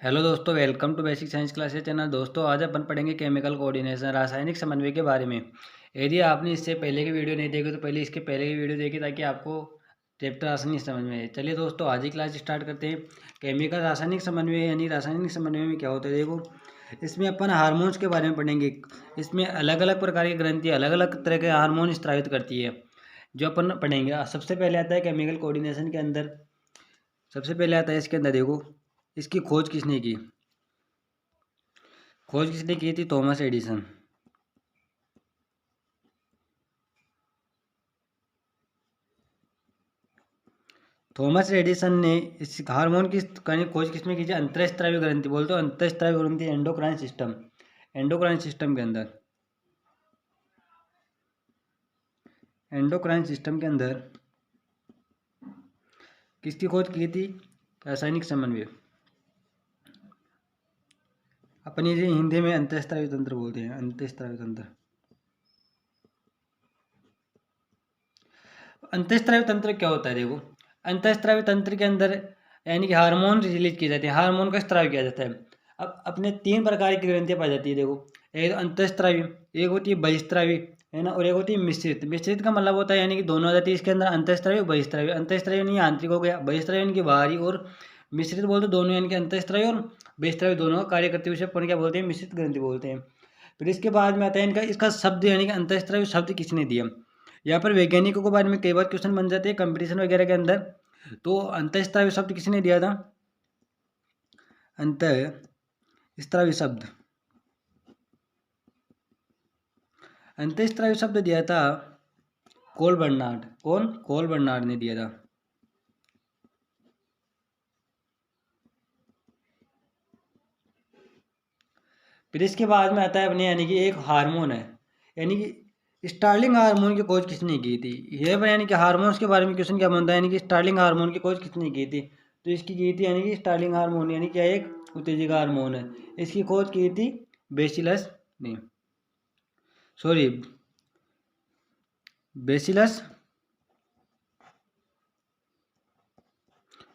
Hello दोस्तों, welcome to basic science classes channel. दोस्तों, आज अपन पढ़ेंगे केमिकल कोऑर्डिनेशन, रासायनिक समन्वय के बारे में। यदि आपने इससे पहले की वीडियो नहीं देखी तो पहले इसके पहले की वीडियो देखी ताकि आपको चैप्टर आसानी से समझ में आए। चलिए दोस्तों, आज ही क्लास स्टार्ट करते हैं। केमिकल रासायनिक समन्वय यानी रासायनिक समन्वय में क्या होता है, देखो इसमें अपन हार्मोन्स के बारे में पढ़ेंगे। इसमें अलग अलग प्रकार की ग्रंथि अलग अलग तरह के हार्मोन स्रावित करती है, जो अपन पढ़ेंगे। सबसे पहले आता है केमिकल कोऑर्डिनेशन के अंदर, सबसे पहले आता है इसके अंदर, देखो इसकी खोज किसने की। खोज किसने की थी? Thomas Edison. थॉमस एडिसन ने इस हार्मोन की खोज किसमें की थी? अंतःस्रावी ग्रंथि, बोलते हो अंतःस्रावी ग्रंथि, एंडोक्राइन सिस्टम, एंडोक्राइन सिस्टम के अंदर, एंडोक्राइन सिस्टम के अंदर किसकी खोज की थी? रासायनिक समन्वय। अपनी हिंदी में अंतःस्रावी तंत्र बोलते हैं, अंतःस्रावी तंत्र। अंतःस्रावी तंत्र क्या होता है? देखो अंतःस्रावी तंत्र के अंदर यानी कि हार्मोन रिलीज किए जाते हैं, हार्मोन का स्त्राव किया जाता है। अब अपने तीन प्रकार की ग्रंथियां पाई जाती है। देखो एक अंतःस्रावी, एक होती है बहिस्रावी, है ना, और एक होती है मिश्रित। मिश्रित का मतलब होता है यानी कि दोनों आ जाती है इसके अंदर, अंतःस्रावी और बहिस्रावी। अंतःस्रावी यानी आंतरिक हो गया, बहिस्रावी यानी कि बाहरी, और मिश्रित बोलते दोनों यानी कि अंतःस्रावी और बहिस्रावी दोनों का कार्य करते हुए अपन क्या बोलते हैं? मिश्रित ग्रंथि बोलते हैं। फिर इसके बाद में आता है इनका इसका शब्द यानी कि अंतःस्रावी शब्द किसने दिया। यहाँ पर वैज्ञानिकों के बारे में कई बार क्वेश्चन बन जाते हैं कंपटीशन वगैरह के अंदर। तो अंतःस्रावी शब्द किसने दिया था? अंतःस्रावी शब्द, अंतःस्रावी शब्द दिया था कोल बर्नार्ड। कौन? कोल बर्नार्ड ने दिया था। फिर इसके बाद में आता है अपने यानी कि एक हार्मोन है, यानी कि स्टार्लिंग हार्मोन की खोज किसने की थी। ये यानी कि हार्मोन्स के बारे में क्वेश्चन क्या बनता है, यानी कि स्टार्लिंग हार्मोन की खोज किसने की थी। तो इसकी की थी यानी कि स्टार्लिंग हार्मोन यानी क्या, एक उत्तेजक हार्मोन है। इसकी खोज की थी बेसिलस ने, सॉरी बेसिलस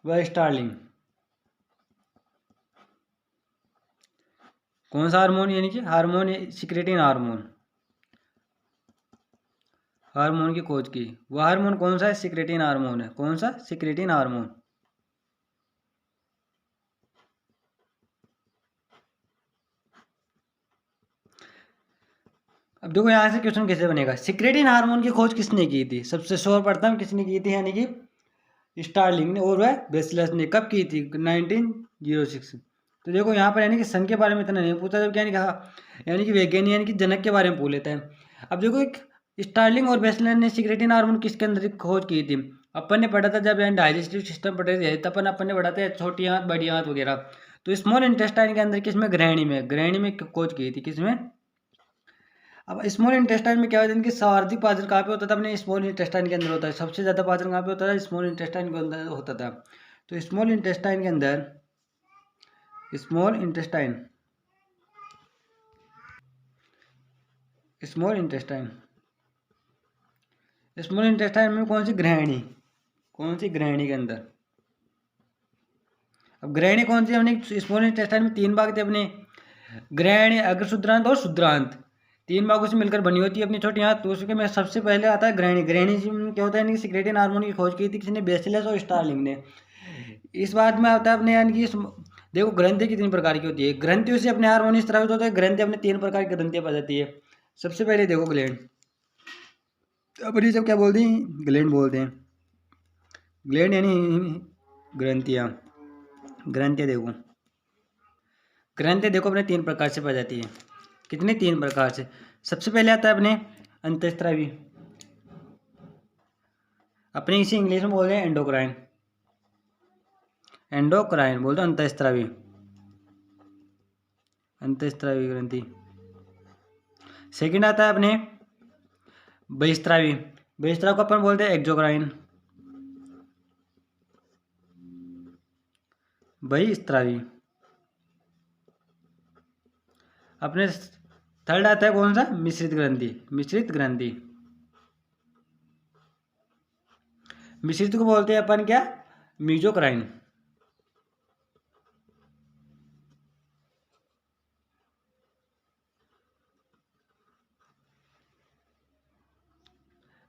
व स्टार्लिंग। कौन सा हार्मोन? यानी कि हार्मोन सिक्रेटिन हार्मोन, हार्मोन की खोज की। वह हार्मोन कौन सा है? सिक्रेटिन हार्मोन है। कौन सा? Secretin hormone. अब देखो यहाँ से क्वेश्चन कैसे बनेगा। सिक्रेटिन हार्मोन की खोज किसने की थी? सबसे सर्वप्रथम किसने की थी? यानी कि स्टार्लिंग ने, और वह बेसिलस ने। कब की थी? 1906। तो देखो यहाँ पर यानी कि सन के बारे में इतना नहीं पूछा, जब क्या नहीं कहा, यानी कि वैज्ञानिक यानी कि जनक के बारे में पूछ लेता है। अब देखो एक स्टार्लिंग और बेसिलस ने सिक्रेटिन हार्मोन किसके अंदर खोज की थी? अपन ने पढ़ा था जब यहाँ डाइजेस्टिव सिस्टम पढ़ रहे थे, तब अपन ने पढ़ा था छोटी आंत बड़ी आंत वगैरह। तो स्मॉल इंटेस्टाइन के अंदर किसमें? ग्रहणी में, ग्रहणी में खोज की थी। किसमें? अब स्मॉल इंटेस्टाइन में क्या होता है, इनकी सर्वाधिक पाचन कहाँ पे होता था? अपने स्मॉल इंटेस्टाइन के अंदर होता है। सबसे ज़्यादा पाचन कहाँ पे होता था? स्मॉल इंटेस्टाइन के अंदर होता था। तो स्मॉल इंटेस्टाइन के अंदर, small intestine, small intestine, small intestine में कौन सी? ग्रहणी। कौन सी? ग्रहणी के अंदर। अब ग्रहणी कौन सी? अपने स्मॉल इंटेस्टाइन में तीन भाग थे अपने, ग्रहणी, अग्रशुद्रांत और शुद्रांत। तीन भागों से मिलकर बनी होती है अपनी छोटी आंत। तो उसके में सबसे पहले आता है ग्रहणी। ग्रहणी में क्या होता है, यानी कि सिक्रेटिन हार्मोन की खोज की थी किसने? बेसिलस और स्टार्लिंग ने। इस बात में आता है अपने यानी कि देखो ग्रंथि कितनी प्रकार की होती है। ग्रंथियों से अपने हार्मोन स्रावित होते हैं। ग्रंथि अपने तीन प्रकार की ग्रंथियां पाई जाती है। सबसे पहले देखो ग्लैंड, अपनी सब क्या बोलते हैं? ग्लैंड बोलते हैं। ग्लैंड यानी ग्रंथियां, ग्रंथियां देखो, ग्रंथियां देखो अपने तीन प्रकार से पाई जाती है। कितने? तीन प्रकार से। सबसे पहले आता है अपने अंतःस्रावी, अपने इसे इंग्लिश में बोलते हैं एंडोक्राइन, एंडोक्राइन बोलते हैं अंतःस्रावी, अंतःस्रावी ग्रंथि। सेकंड आता है अपने बहिस्रावी, बहिस्राव को अपन बोलते हैं एक्सोक्राइन, बहिस्रावी। अपने थर्ड आता है कौन सा? मिश्रित ग्रंथि, मिश्रित ग्रंथि। मिश्रित को बोलते हैं अपन क्या? मीजोक्राइन,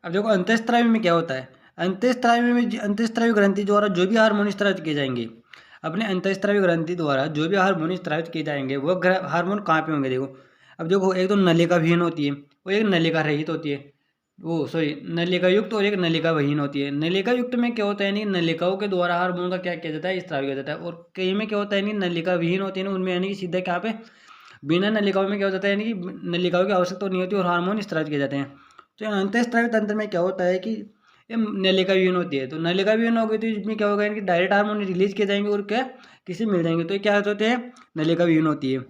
अब देखो अंतःस्रावी में क्या होता है, अंतःस्रावी ग्रंथि द्वारा जो भी हार्मोन स्रावित किए जाएंगे, अपने अंतःस्रावी ग्रंथि द्वारा जो भी हार्मोन स्रावित किए जाएंगे वो हार्मोन कहाँ पे होंगे। देखो अब देखो, एक तो नलिका विहीन होती है और एक नलिका रहित होती है, वो सॉरी नलिका युक्त और एक नलिका विहीन होती है। नलिका युक्त में क्या होता है, नहीं नलिकाओं के द्वारा हार्मोन का क्या किया जाता है, स्राव किया जाता है। और कई में क्या होता है, नहीं नलिका विहीन होती है ना, उनमें यानी कि सीधा क्या पे बिना नलिकाओं में क्या हो जाता है, यानी कि नलिकाओं की आवश्यकता नहीं होती और हार्मोन स्रावित किए जाते हैं। तो अंतःस्रावी तंत्र में क्या होता है कि ये नलिका विहीन होती है, तो नलिका विहीन हो गई तो इसमें क्या होगा, इनकी डायरेक्ट हार्मोन रिलीज किए जाएंगे और क्या किसी मिल जाएंगे, तो ये क्या होते हैं, नलिका विहीन होती है।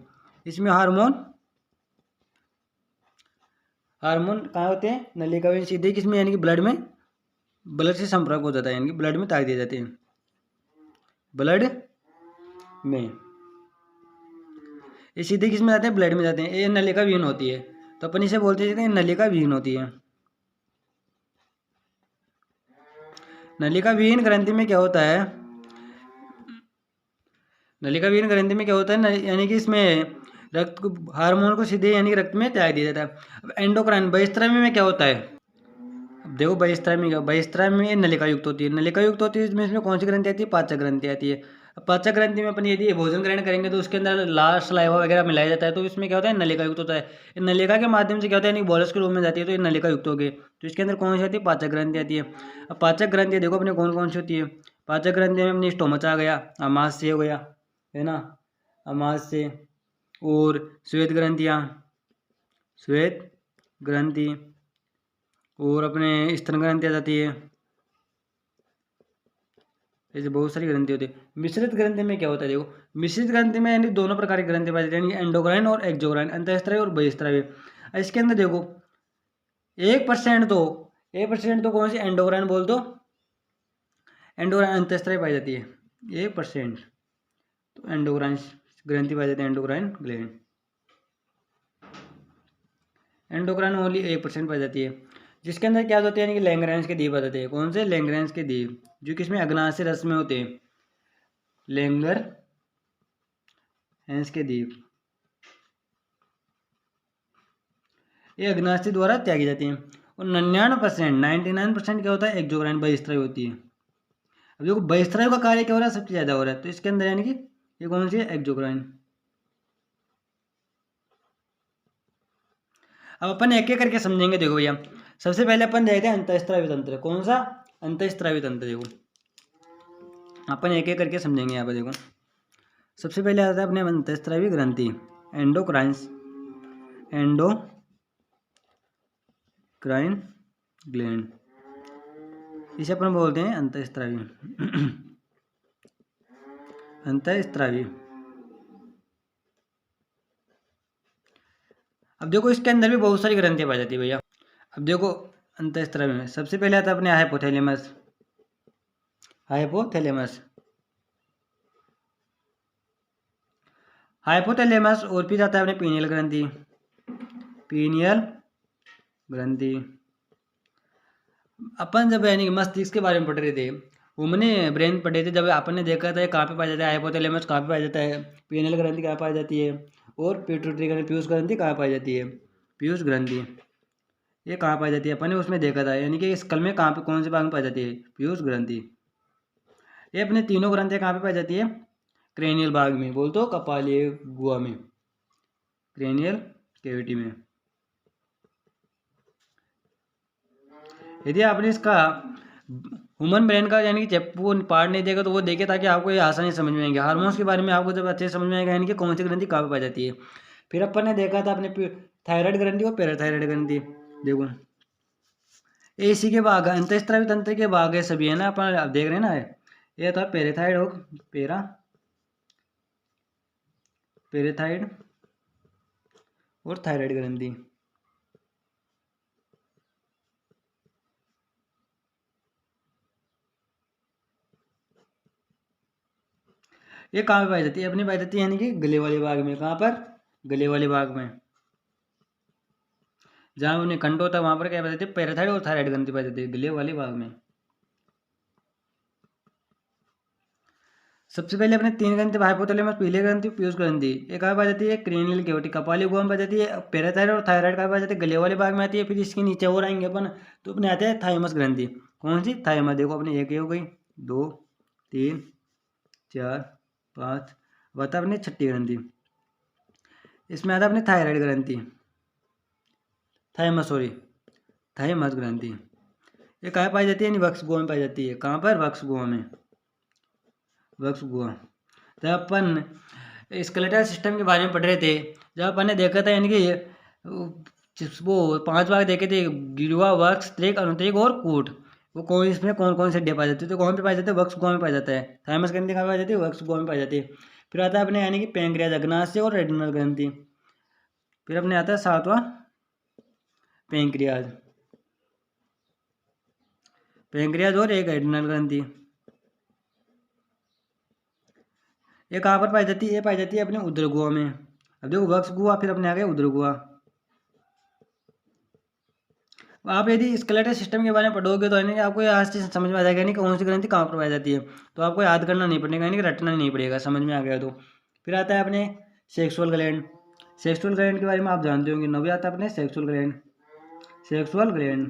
इसमें हार्मोन कहाँ होते हैं, नलिका विहीन सीधे किसमें, यानी कि ब्लड से संपर्क हो जाता है, यानी कि ब्लड में ताक दिए जाते हैं, ब्लड में ये सीधे किस में जाते हैं, ब्लड में जाते हैं। ये नलिका विहीन होती है, तो अपन इसे बोलते हैं नलिका विहीन होती है। नलिका विहीन ग्रंथि में क्या होता है, नलिका विहीन ग्रंथि में क्या होता है, यानी कि इसमें रक्त को हार्मोन को सीधे यानी कि रक्त में त्याग दिया जाता है। अब एंडोक्राइन बहिस्त्रावी में क्या होता है, अब देखो बहिस्त्रावी में नलिका युक्त होती है, नलिका युक्त होती है इसमें कौन सी ग्रंथि आती है, पाचक ग्रंथि आती है। अब पाचक ग्रंथि में अपन यदि भोजन ग्रहण करेंगे तो उसके अंदर लार सलाइवा वगैरह मिलाया जाता है, तो इसमें क्या होता है, नलिका युक्त होता है। नलिका के माध्यम से क्या होता है, यानी बोलस के रूप में जाती है, तो ये नलिका युक्त हो गई। तो इसके अंदर कौन सी आती है, पाचक ग्रंथि आती है। अब पाचक ग्रंथि देखो अपने कौन कौन सी होती है, पाचक ग्रंथि में अपनी स्टोमच आ गया, आमाशय हो गया, है ना, आमाशय, और श्वेत ग्रंथियाँ, श्वेत ग्रंथि, और अपने स्तन ग्रंथि आ जाती है। ऐसे बहुत सारी ग्रंथि होती है। मिश्रित ग्रंथि में क्या होता है, देखो मिश्रित ग्रंथि में यानी दोनों प्रकार की ग्रंथि पाई जाती है, यानी एंडोक्राइन और एक्सोक्राइन, अंतःस्रावी और बहिस्रावी। इसके अंदर देखो 1% तो 1% तो कौन सी एंडोक्राइन बोल दो, एंडोक्राइन अंतःस्रावी पाई जाती है, 1% तो एंडोक्राइन ग्रंथि पाई जाती है, एंडोक्राइन ग्लैंड, एंडोक्राइन ओनली 1% पाई जाती है। जिसके अंदर क्या होते हैं, यानी कि लैंग्रेंज के द्वीप आ जाते हैं, कौन से, लैंग्रेंज के द्वीप, जो किसमें अग्नाशय रस में होते हैं, लैंगरहैंस के द्वीप, ये अग्नाशय द्वारा त्यागी जाती हैं। और 99% क्या होता है, एक्सोक्राइन बहिस्रावी होती है। अब देखो बहिस्रावी का कार्य क्या हो रहा है, सबसे ज्यादा हो रहा है, तो इसके अंदर यानी कि ये कौन सी है, एक्सोक्राइन। अब अपन एक एक करके समझेंगे। देखो भैया सबसे पहले अपन देखते हैं अंतःस्रावी तंत्र, कौन सा, अंतःस्रावी तंत्र। देखो अपन एक एक करके समझेंगे यहाँ पर। देखो सबसे पहले आता है अपने अंतःस्रावी ग्रंथि, एंडोक्राइन ग्लैंड, इसे अपन बोलते हैं अंतःस्रावी अंतःस्रावी। अब देखो इसके अंदर भी बहुत सारी ग्रंथियां पाई जाती है भैया। अब देखो अंतःस्रावी में सबसे पहले आता है अपने हाइपोथैलेमस, हाइपोथैलेमस, और फिर आता है अपने पीनियल ग्रंथि, अपन जब यानी मस्तिष्क के बारे में पढ़ रहे थे, हमने ब्रेन पढ़े थे, जब अपन ने देखा था कहाँ पे पाया जाता है, हाइपोथैलेमस कहाँ पे पाया जाता है, पीनियल ग्रंथि कहाँ पाई जाती है, और पिट्यूटरी ग्रंथि, पीयूष ग्रंथि कहाँ पाई जाती है, पीयूष ग्रंथि ये कहाँ पाई जाती है, अपन ने उसमें देखा था, यानी कि स्कल में कहाँ पे कौन से भाग में पाई जाती है, पीयूष ग्रंथि। ये अपने तीनों ग्रंथियाँ कहाँ पे पाई जाती है, क्रेनियल भाग में, बोल तो कपालीय गुहा में, क्रेनियल कैविटी में। यदि आपने इसका ह्यूमन ब्रेन का यानी कि वो पार्ट नहीं देगा तो वो देखे, ताकि आपको ये आसानी समझ में आएंगे। हार्मोन्स के बारे में आपको जब अच्छे समझ में आएगा, यानी कि कौन सी ग्रंथि कहाँ पे पाई जाती है। फिर अपन ने देखा था अपने थायराइड ग्रंथि और पैराथायराइड ग्रंथि। देखो ये इसी के भाग, अंतःस्रावी तंत्र के भाग है सभी, है ना, अपन देख रहे हैं ना, ये था पैराथाइड और पैराथाइड और थायराइड ग्रंथि। ये कहाँ पे पाई जाती है, अपनी पाई जाती है यानी कि गले वाले भाग में। कहाँ पर, गले वाले भाग में, जहाँ उन्हें कंठ होता है वहां पर क्या पाई जाती है, पैराथाइड और थायराइड ग्रंथि पाई जाती है, गले वाले भाग में। सबसे पहले अपने तीन ग्रंथि हाइपोथैलेमस, पीले ग्रंथि, पीयूष ग्रंथि। एक कहाँ पाई जाती है? क्रेनियल कैविटी, कपाली गुहा में पाई जाती है। पैराथायरॉइड और थायराइड कहाँ पाई जाती है? गले वाले भाग में आती है। फिर इसके नीचे और आएंगे अपन, तो अपने आते हैं थाइमस ग्रंथि। कौन सी? थाइमस। देखो अपने एक ये हो गई, 2 3 4 5, बता अपने छठी ग्रंथि। इसमें आता है अपने थायराइड ग्रंथि, थाइमस सॉरी थाइमस ग्रंथि। ये कहाँ पाई जाती है? यानी वक्ष गुहा में पाई जाती है। कहाँ पर? वक्ष गुहा में, वक्ष गुहा। जब अपन स्केलेटल सिस्टम के बारे में पढ़ रहे थे, जब अपन ने देखा था यानी कि वो 5 भाग देखे थे, गिरवा, वक्ष, त्रिक, अनुत्रिक और कूट। वो कौन, इसमें कौन कौन से हड्डियाँ पाई जाती है? तो कौन पे पाई जाते हैं? वक्ष गुहा में पाई जाता है। थाइमस ग्रंथि कहाँ पाई जाती है? वक्ष गुहा में पाई जाती है। फिर आता है अपने यानी कि पैंक्रियाज, अग्नाशय और रेडिनल ग्रंथि। फिर अपने आता है 7वां पैंक्रियाज, पैंक्रियाज और एक एड्रिनल ग्रंथि। ये कहाँ पर पाई जाती है? ये पाई जाती है अपने उदर गुहा में। अब देखो वक्ष गुहा, फिर अपने आ गए उदर गुहा। आप यदि स्केलेटल सिस्टम के बारे में पढ़ोगे तो यानी कि आपको यहाँ से समझ में आ जाएगा नहीं कौन सी ग्रंथि कहाँ पर पाई जाती है। तो आपको याद करना नहीं पड़ेगा, यानी कि रटना नहीं पड़ेगा, समझ में आ गया तो। फिर आता है अपने सेक्सुअल ग्लैंड। सेक्सुअल ग्लैंड के बारे में आप जानते होंगे, 9वां आता है अपने sexual gland. Sexual gland,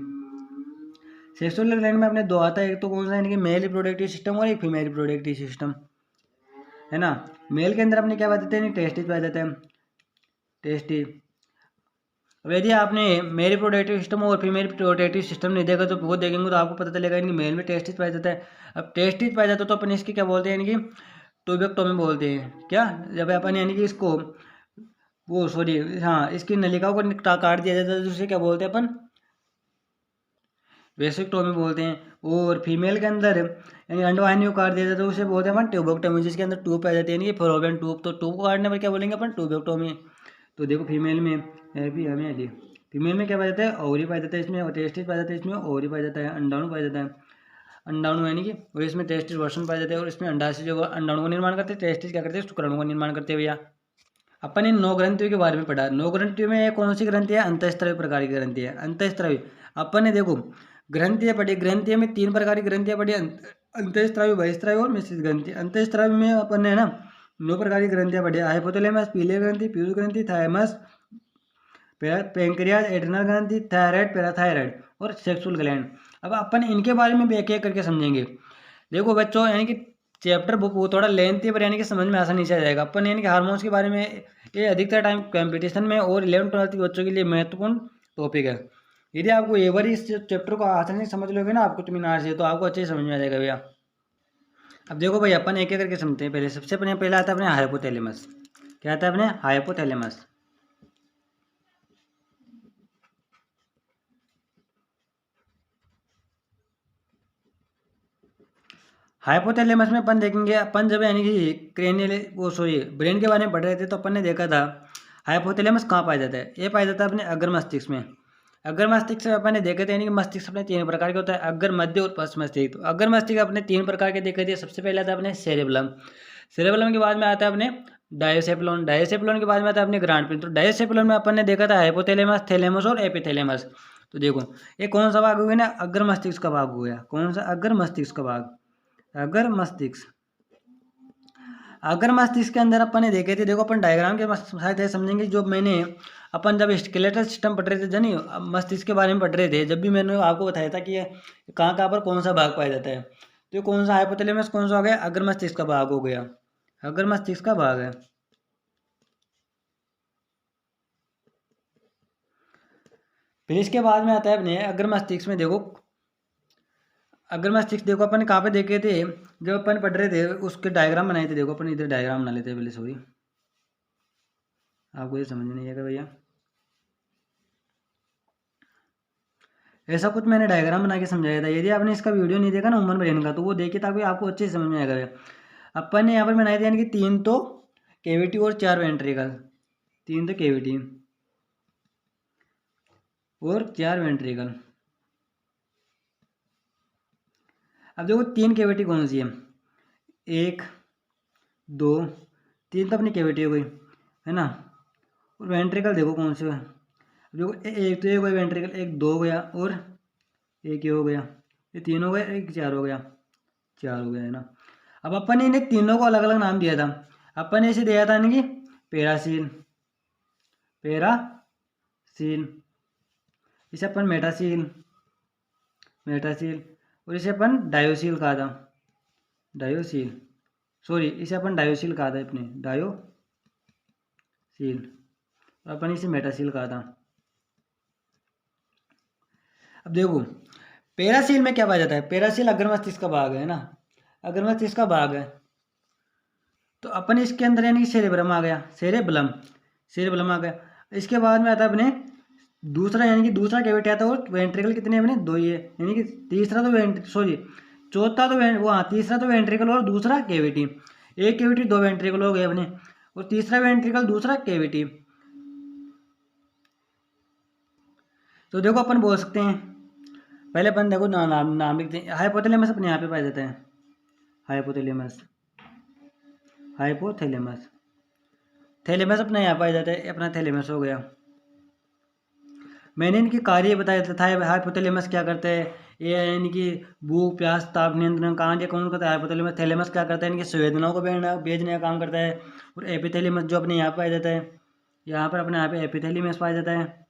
sexual gland में अपने 2 आता है, एक तो कौन सा यानी कि मेल रिप्रोडक्टिव सिस्टम और एक फीमेल रिप्रोडक्टिव सिस्टम, है ना। मेल के अंदर अपने क्या पाए जाते हैं? टेस्टिस पाए जाते हैं, टेस्टिस। अब यदि आपने मेल रिप्रोडक्टिव सिस्टम और फीमेल रिप्रोडक्टिव सिस्टम नहीं देखा तो वो देखेंगे तो आपको पता चलेगा कि मेल में टेस्टिस पाया जाता है। अब टेस्टिस पाया जाता है तो अपन इसकी क्या बोलते हैं? यानी कि ट्यूबेक्टोमी बोलते हैं। क्या? जब अपन यानी कि इसको वो सॉरी हाँ, इसकी नलिकाओं को काट दिया जाता है तो उसे क्या बोलते हैं अपन? वेसिक्टोमी बोलते हैं। और फीमेल के अंदर यानी अंडवाहिनी को काट दिया जाता है तो उसे बोलते हैं अपन ट्यूबेक्टोमी, जिसके अंदर ट्यूब पाई जाती है, यानी कि फलोपियन ट्यूब। तो ट्यूब को काटने पर क्या बोलेंगे अपन? ट्यूबेक्टोमी। तो देखो फीमेल में भी हमें यदि फीमेल में क्या पाया जाता है? ओवरी पाया जाता है, इसमें टेस्टिस पाया जाता है, इसमें ओवरी पाया जाता है, अंडाणु पाया जाता है, अंडाणु यानी कि, और इसमें टेस्टिस वर्षण पाया जाता है। और इसमें अंडाशय जो अंडाणु का निर्माण करते हैं, टेस्टिस क्या करते हैं? शुक्राणु का निर्माण करते हैं भैया। अपन इन 9 ग्रंथियों के बारे में पढ़ा। 9 ग्रंथियों में कौन सी ग्रंथि है? अंतःस्रावी प्रकार की ग्रंथि है, अंतःस्रावी। अपन ने देखो ग्रंथियाँ पढ़ी, ग्रंथियों में 3 प्रकार की ग्रंथियाँ पढ़ी, अंतःस्रावी, बहिःस्रावी और मिश्रित ग्रंथि। अंतःस्रावी में अपन ने ना 9 प्रकार की ग्रंथियाँ पढ़ी, हाइपोथैलेमस, पीले ग्रंथि, पीयूष ग्रंथि, थाइमस, पैंक्रियाज, एड्रिनल ग्रंथि, थायराइड, पैराथायराइड और सेक्सुअल ग्लैंड। अब अपन इनके बारे में भी एक एक करके समझेंगे। देखो बच्चों, यानी कि चैप्टर बुक वो थोड़ा लेंथी है पर यानी कि समझ में आसानी से आ जाएगा। अपन यानी कि हार्मोन्स के बारे में ये अधिकतर टाइम कंपटीशन में और 11th-12th के बच्चों के लिए महत्वपूर्ण टॉपिक है। यदि आपको एक बार इस चैप्टर को आसानी से समझ लोगे ना आपको इत्मीनान से, तो आपको अच्छे से समझ में आ जाएगा भैया। अब देखो भाई अपन एक एक करके समझते हैं। पहले सबसे पहले आता है अपने हाइपोथैलेमस। क्या आता है अपने? हाइपोथैलेमस। हाइपोथैलेमस में अपन देखेंगे, अपन जब यानी कि क्रेनियल वो सॉरी ब्रेन के बारे में पढ़ रहे थे तो अपन ने देखा था हाइपोथैलेमस कहाँ पाया जाता है। ये पाया जाता है अपने अग्र मस्तिष्क में। अग्र मस्तिष्क से अपन ने देखे थे यानी कि मस्तिष्क अपने 3 प्रकार के होता है, अग्र, मध्य और पश्च मस्तिष्क। तो अग्र मस्तिष्क अपने 3 प्रकार के देखे थे। सबसे पहले आता है अपने सेरेबलम, सेरेबलम के बाद में आता है अपने डायोसेफलोन, डायोसेफलोन के बाद में आता है अपने ग्रांड प्रिन। तो डायोसेफलोन में अपन ने देखा था हाइपोथैलेमस, थैलेमस और एपिथैलेमस। तो देखो ये कौन सा भाग हो गया ना? अग्र मस्तिष्क का भाग हो गया। कौन सा? अग्र मस्तिष्क का भाग, अगर मस्तिष्क। अगर मस्तिष्क के अंदर अपन ने देखे थे, देखो अपन डायग्राम के शायद ये समझेंगे। जो मैंने अपन जब स्केलेटल सिस्टम पढ़ रहे थे जानी मस्तिष्क के बारे में पढ़ रहे थे, जब भी मैंने आपको बताया था कि ये कहाँ कहाँ पर कौन सा भाग पाया जाता है। तो ये कौन सा हाइपोथैलेमस कौन सा हो गया? अग्र मस्तिष्क का भाग हो गया, अग्र मस्तिष्क का भाग है। फिर इसके बाद में आता है अपने अग्र मस्तिष्क में। देखो अग्र मस्तिष्क देखो अपन कहाँ पे देखे थे जब अपन पढ़ रहे थे, उसके डायग्राम बनाए थे। देखो अपन इधर डायग्राम बना लेते हैं पहले, सॉरी आपको ये समझ में नहीं आएगा भैया। ऐसा कुछ मैंने डायग्राम बना के समझाया था। यदि आपने इसका वीडियो नहीं देखा ना ह्यूमन ब्रेन का, तो वो देखिए ताकि आपको अच्छे से समझ में आएगा भैया। अपन ने यहाँ पर बनाए थे यानी कि 3 तो केविटी और 4 वेंट्रिकल, 3 तो केविटी और 4 वेंट्रिकल। अब देखो 3 केविटी कौन सी है? 1 2 3 तो अपनी केविटी हो गई, है ना। और वेंट्रिकल देखो कौन से है। देखो एक तो ये हो गया वेंट्रिकल, एक 2 हो गया और एक ये हो गया, ये 3 हो गया, एक 4 हो गया, 4 हो गया, है ना। अब अपन ने इन्हें तीनों को अलग अलग नाम दिया था। अपन ने इसे दिया था यानी कि पैरासील, इसे अपन मेटासील, और इसे अपन डायोसील कहा था, इसे अपन डायोसील कहा था, अपने डायोसील, और अपन इसे मेटासील कहा था। अब देखो पैरासील में क्या पाया जाता है, पैरासील अग्र मस्तिष्क का भाग है ना, अग्र मस्तिष्क का भाग है। तो अपन इसके अंदर यानी कि सेरेब्रम आ गया, सेरेब्रम आ गया। इसके बाद में आता है अपने दूसरा, यानी कि दूसरा कैविटी आता है, और वेंट्रिकल कितने अपने 2 ही है, यानी कि तीसरा तो तीसरा तो वेंट्रिकल और दूसरा कैविटी, एक कैविटी 2 वेंट्रिकल हो गए अपने, और तीसरा वेंट्रिकल दूसरा कैविटी। तो देखो अपन बोल सकते हैं, पहले अपन देखो नाम लिखते हैं। हाइपोथैलेमस अपने यहाँ पे पाया जाता है, हाइपोथैलेमस थैलेमस अपने यहाँ पाया जाता है, अपना थैलेमस हो गया। मैंने इनके कार्य बताया था, हाइपोथैलेमस क्या करता है, ये यानी कि भूख प्यास ताप नियंत्रण कहाँ कौन करता है, हाइपोथैलेमस। थैलेमस क्या करता है, इनकी संवेदनाओं को भेजने का काम करता है। और एपिथैलेमस जो अपने यहाँ पाया जाता है, यहाँ पर अपने यहाँ पे एपिथैलेमस पाया जाता है,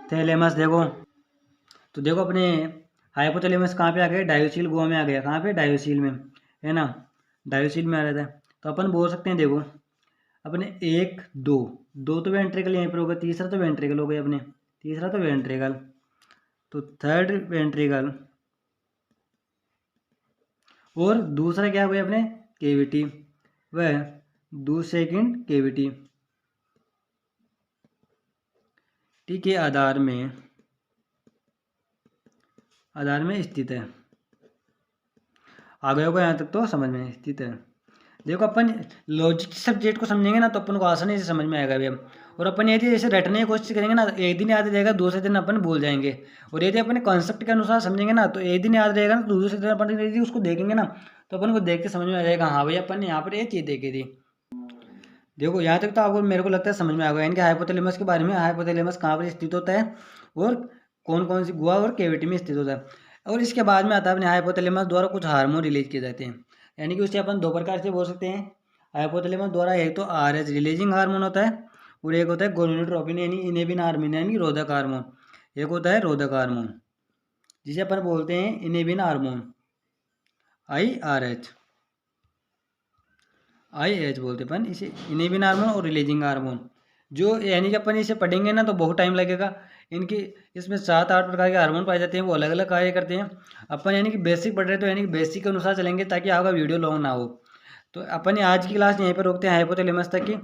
थैलेमस देखो। तो देखो अपने हाइपोथैलेमस कहाँ पे आ गया, डायोसील गुहा में आ गया, कहाँ पे, डायोसील में, है ना, डायोसील में आ रहा था। तो अपन बोल सकते हैं देखो अपने 1 2 तो वेंट्रिकल यहीं पर होगा, तीसरा तो वेंट्रिकल हो गया अपने, तो थर्ड वेंट्रिकल, और दूसरा क्या हो गया अपने केविटी, वह सेकंड केविटी टी के आधार में स्थित है। आ गए होगा यहाँ तक, तो समझ में स्थित है। देखो अपन लॉजिक सब्जेक्ट को समझेंगे ना तो अपन को आसानी से समझ में आएगा भैया। और अपन यदि जैसे रटने की कोशिश करेंगे ना तो एक दिन याद रहेगा, दूसरे दिन अपन भूल जाएंगे। और यदि अपन कॉन्सेप्ट के अनुसार समझेंगे ना तो एक दिन याद रहेगा ना, तो दूसरे दिन अपन यदि उसको देखेंगे ना तो अपन को देख के समझ में आ जाएगा, हाँ भैया अपन ने यहाँ पर ये चीज़ देखी थी। देखो यहाँ तक तो आपको मेरे को लगता है समझ में आ गया इनके हाइपोथैलेमस के बारे में, हाइपोथैलेमस कहाँ पर स्थित होता है और कौन कौन सी गुहा और केविटी में स्थित होता है। और इसके बाद में आता है अपने हाइपोथैलेमस द्वारा कुछ हार्मोन रिलीज किए जाते हैं, यानी कि उसे अपन 2 प्रकार से बोल सकते हैं। हाइपोथैलेमस द्वारा एक तो RH रिलीजिंग हार्मोन होता है, और एक होता है गोनाडोट्रोपिन यानी इनेबिन हार्मोन, यानी रोधक हार्मोन। एक होता है रोधक हार्मोन जिसे अपन बोलते हैं इनेबिन हार्मोन, IH बोलते अपन इसे, इनेबिन हार्मोन और रिलीजिंग हार्मोन। जो यानी कि अपन इसे पढ़ेंगे ना तो बहुत टाइम लगेगा। इनकी इसमें 7-8 प्रकार के हार्मोन पाए जाते हैं, वो अलग अलग कार्य करते हैं। अपन यानी कि बेसिक पढ़ रहे तो यानी कि बेसिक के अनुसार चलेंगे ताकि आपका वीडियो लॉन्ग ना हो। तो अपन आज की क्लास यहीं पर रोकते हैं हाइपोथैलेमस तक की।